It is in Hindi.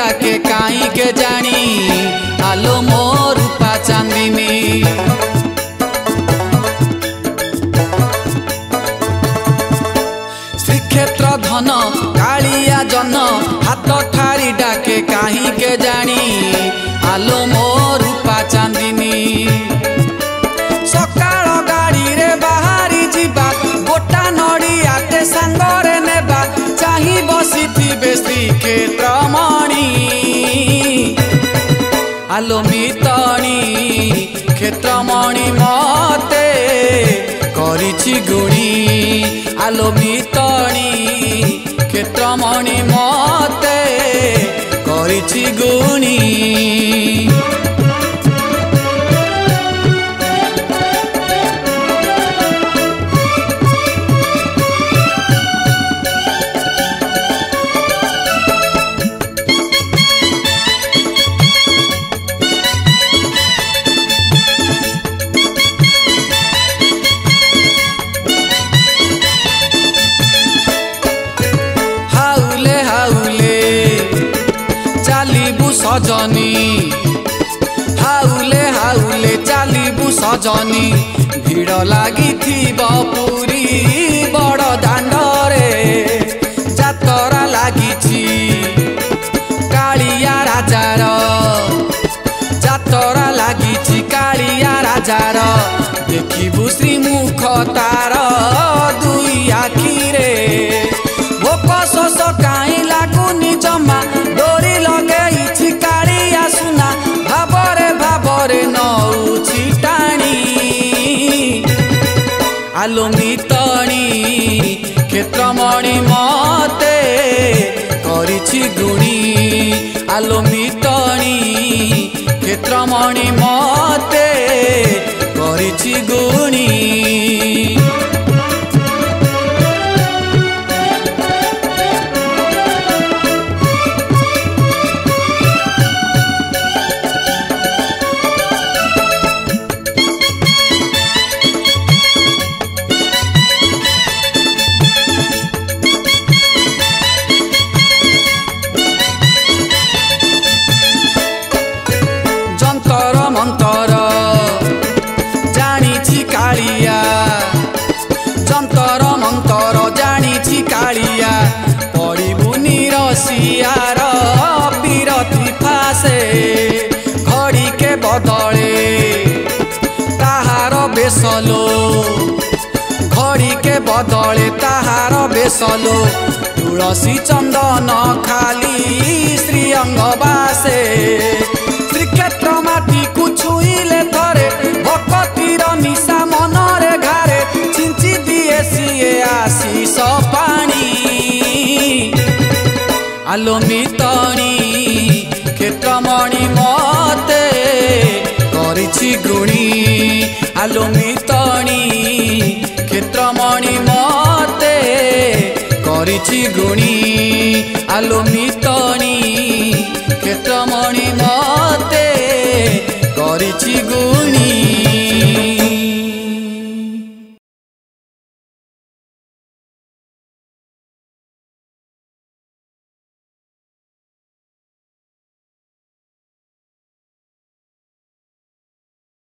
डाके काई के जानी आलो मो रूपा चांदिनी। श्रीक्षेत्र धन कालिया जन हाथ ठारी डाके काई के जानी आलो मो रूपा चांदिनी। सकाळ गाड़ी रे बाहरी जीवा गोटा नड़ियाटे सांगरे नेबा चाही बसिथिबे श्रीक्षेत्र मणि आलो मितणी क्षेत्रमणि मते करिछि गुणी आलो मितणी क्षेत्रमणि मते करिछि गुणी। सजनी हाउले हाउले चालिबु सजनी भीड़ लागी पुरी बड़ दांडरे जातरा लागी कालिया राजार जातरा लागी कालिया राजार देखिबु श्रीमुख तार दुई आखिरे भोक शोष काई लागुनी जमा डोरी लगे कालिया सुना भाबरे भाबरे नौछि टाणी आलो मितणी क्षेत्रमणि मते करिछि गुणी आलो मितणी क्षेत्रमणि मते करिछि गुणी। मंतर जानी कालिया जंतर मंतर जानी कालिया पड़बुनी रसियार पीरती फासे घड़ी के बदले ताहार बेसलो घड़ी के बदले ताहार बेसलो तुलसी चंदन खाली श्री अंगवासे श्रीक्षेत्र माटी को छुईले थरे भक्तिर निशा मनरे घारे छिंची दिए सिए आशीष पानी आलो मितणी क्षेत्रमणि मते करिछि गुणी आलो मितणी क्षेत्रमणि मते करिछि गुणी आलो मितणी क्षेत्रमणि मते करिछि गुणी।